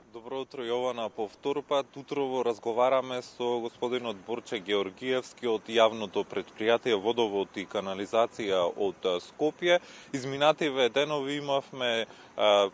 Добро утро, Јована. По втор пат утрово разговараме со господинот Борче Георгиевски од јавното предпријатие Водовод и канализација од Скопје. Изминативе денови имавме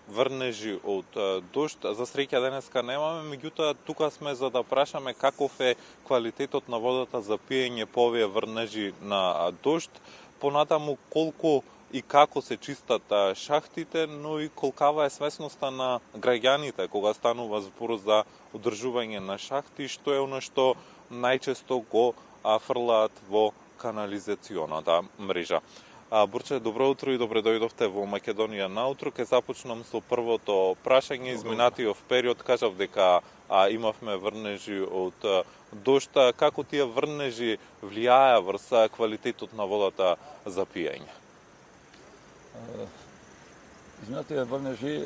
врнежи од дожд. За среќа денеска немаме, меѓутоа тука сме за да прашаме каков е квалитетот на водата за пиење по овие врнежи на дожд. Понатаму колку и како се чистат шахтите, но и колкава е свесноста на граѓаните кога станува збор за одржување на шахти, што е оно што најчесто го фрлаат во канализационата мрежа. Борче, добро утро и добре дојдовте во Македонија наутро. Ке започнам со првото прашање. Изминатиот период кажав дека имавме врнежи од дожд. Како тие врнежи влијаја врз квалитетот на водата за пиење? Изминативе врнежи,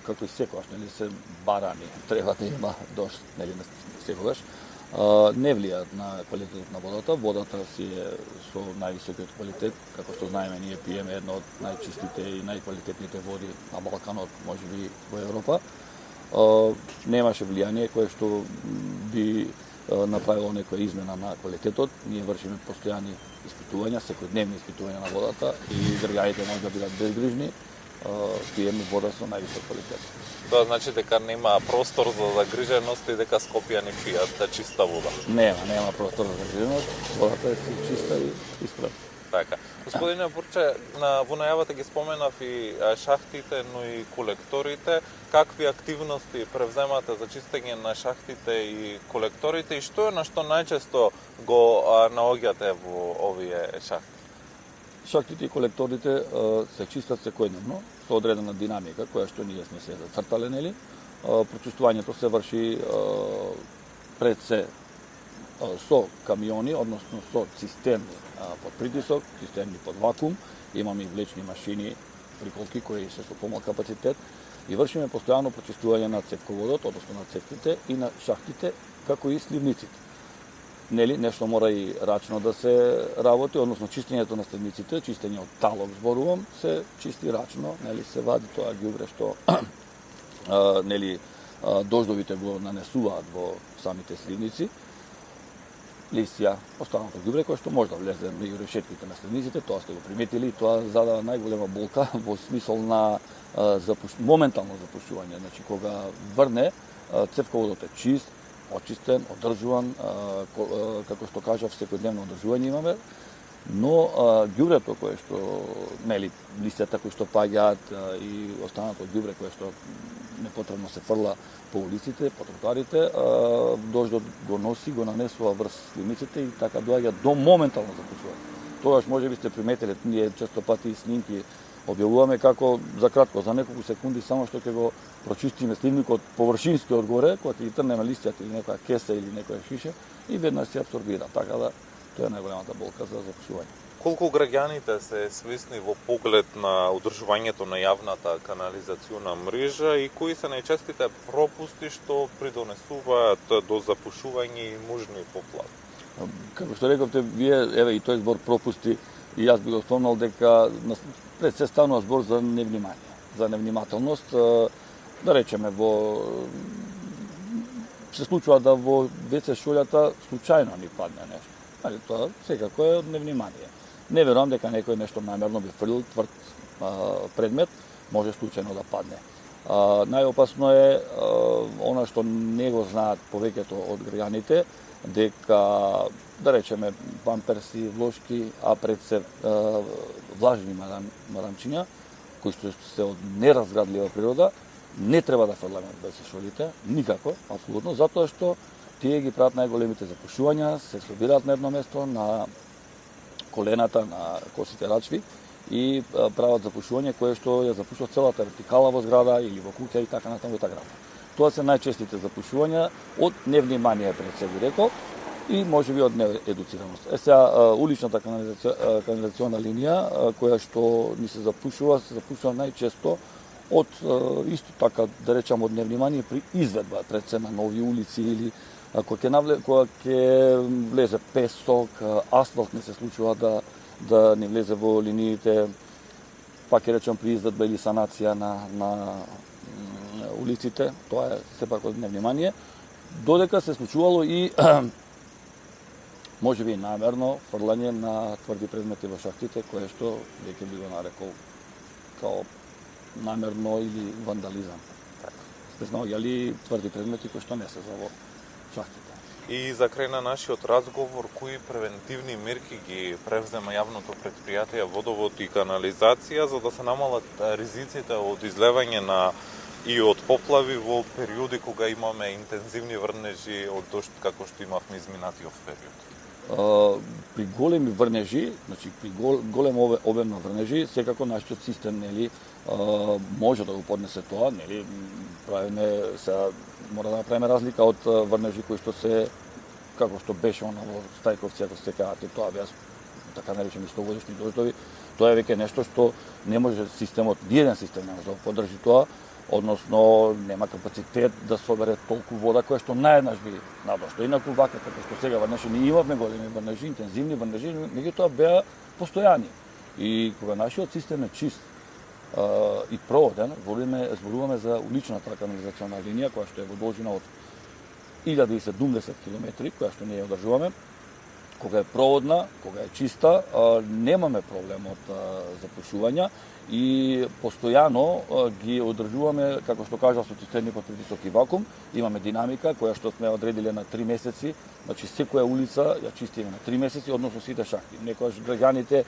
како и секогаш, се барани, треба да има дожд, секогаш, не влијаат на квалитетот на водата. Водата си е со највисокиот квалитет, како што знаеме, ние пиеме една од најчистите и најквалитетните води на Балканот, можеби во Европа. Немаше влијание кое што би направило некоја измена на квалитетот. Ние вршиме постојани испитувања, секојдневни испитувања на водата и граѓаните може да бидат безгрижни, пиеме вода со највисок квалитет. Тоа значи дека нема простор за загриженост и дека скопјани пијат чиста вода? Нема простор за загриженост, водата е чиста и исправна. Така. Господине Борче, во најавата ги споменав и шахтите, но и колекторите. Какви активности превземате за чистење на шахтите и колекторите и што е на што најчесто го наоѓате во овие шахти? Шахтите и колекторите се чистат секојдневно со одредена динамика која што ние сме се зацртале, нели? Прочистувањето се врши пред се со камиони, односно со цистерни под притисок, цистерни под вакуум, имаме и влечни машини, приколки кои се со помал капацитет и вршиме постојано прочистување на цевководот, односно на цевките и на шахтите, како и сливниците. Нели, нешто мора и рачно да се работи, односно чистењето на сливниците, чистење од талок зборувам, се чисти рачно, нели, се вади тоа ѓубре што нели дождовите го нанесуваат во самите сливници. Листја, останато ѓубре кое што може да влезе меѓу решетките на сливниците, тоа сте го приметили и тоа задава најголема болка во смисол на моментално запушување. Значи кога врне, цевководот е чист, очистен, одржуван, како што кажав, секојдневно одржување имаме, но ѓубрето кое што, нели, листјата кои што паѓаат и останато ѓубре кое што непотребно се фрла по улиците, по тротоарите, дождот го носи, го нанесува врз сливниците и така доаѓа до моментално запушување. Тогаш можеби сте приметиле, ние често пати и снимки објавуваме како за кратко, за неколку секунди, само што ќе го прочистиме сливникот површински одгоре, кога ќе ги трнеме листјата или некоја кеса или некоја шише и веднаш се апсорбира. Така да тоа е најголемата болка за запушување. Колку граѓаните се свесни во поглед на одржувањето на јавната канализациона мрежа и кои се најчестите пропусти што придонесуваат до запушување и можни поплави? Како што рековте вие, еве и тој збор пропусти, и јас би го спомнал дека пред се станува збор за невнимание, за невнимателност. Да речеме, се случува да во WC шолјата случајно ни падне нешто. Али тоа секако е од невнимание. Не верувам дека некој нешто намерно би фрлил тврд предмет, може случајно да падне. Најопасно е она што не го знаат повеќето од граѓаните, дека, да речеме, памперси, влошки, а пред се влажни марамчиња, кои што се од неразградлива природа, не треба да фрламе од WC шолите, никако, апсолутно, затоа што тие ги прават најголемите запушувања, се собираат на едно место, на колената, на косите рачви и прават запушување кое што ја запушува целата вертикала во зграда или во куќа и така натаму и така натаму. Тоа се најчестите запушувања од невнимание пред се, би рекол, и можеби од неедуцираност. Сега уличната канализациона линија која што ни се запушува најчесто од исто така, да речам, од невнимание при изведба пред се на нови улици или кога ќе влезе песок, асфалт не се случува да не влезе во линиите, пак ќе речам при изведба или санација на улиците, тоа е сепак од внимание, додека се случувало и можеби и намерно фрлање на тврди предмети во шахтите, кое што веќе би го нарекол као намерно или вандализам. Сте наоѓали тврди предмети кои што не се за во шахтите. И за крај на нашиот разговор, кои превентивни мерки ги превзема јавното предпријатие Водовод и канализација за да се намалат ризиците од излевање на и од поплави во периоди кога имаме интензивни врнежи од дожд како што имавме изминатиот период? При големи врнежи, значи при голем обем на врнежи, секако нашиот систем нели може да го поднесе тоа, нели правиме сега мора да направиме разлика од врнежи кои што се како што беше она во Стајковци, ако се кажате, тоа беа така наречени 100-годишни дождови, тоа е веќе нешто што не може системот, ниеден систем не може да поддржи тоа, односно нема капацитет да собере толку вода која што наеднаш би надошло. Инаку вака како што сега врнежи ние имавме големи врнежи, интензивни врнежи, меѓутоа беа постојани. И кога нашиот систем е чист и проводен, зборуваме за уличната канализациона линија која што е во должина од 1070 км, која што ние одржуваме. Кога е проводна, кога е чиста, немаме проблем од запушувања и постојано ги одржуваме, како што кажав, со цистерни под притисок и вакуум. Имаме динамика која што сме одредиле на 3 месеци, значи секоја улица ја чистиме на 3 месеци, односно сите шахти. Некојаш граѓаните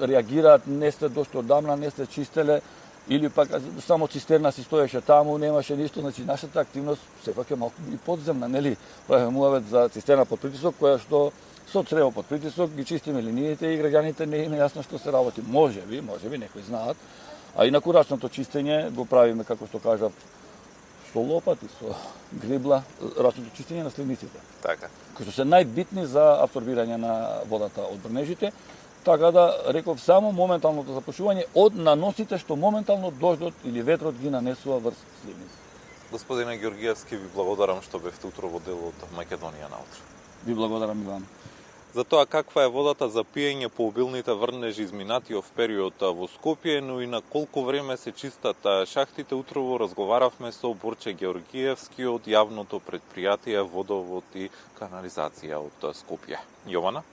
реагираат, не сте дошли одамна, не сте чистеле, или пак само цистерна си стоеше таму, немаше ништо, значи нашата активност сепак е малку и подземна, нели? Правиме муавет за цистерна под притисок, која што со црево под притисок ги чистиме линиите и граѓаните не им е јасно што се работи. Можеби некои знаат, а инаку рачното чистење го правиме, како што кажав, со лопат и со грибла, рачното чистење на сливниците. Така. Кои што се најбитни за абсорбирање на водата од врнежите. Така да реков само моменталното запушување од наносите што моментално дождот или ветрот ги нанесува врз сливници. Господине Георгиевски, ви благодарам што бевте утро во дел од Македонија наутро. Ви благодарам и вам. За тоа каква е водата за пиење по обилните врнежи изминатиот период во Скопје, но и на колку време се чистат шахтите, утрово разговаравме со Борче Георгиевски од јавното предпријатие Водовод и канализација од Скопје. Јована?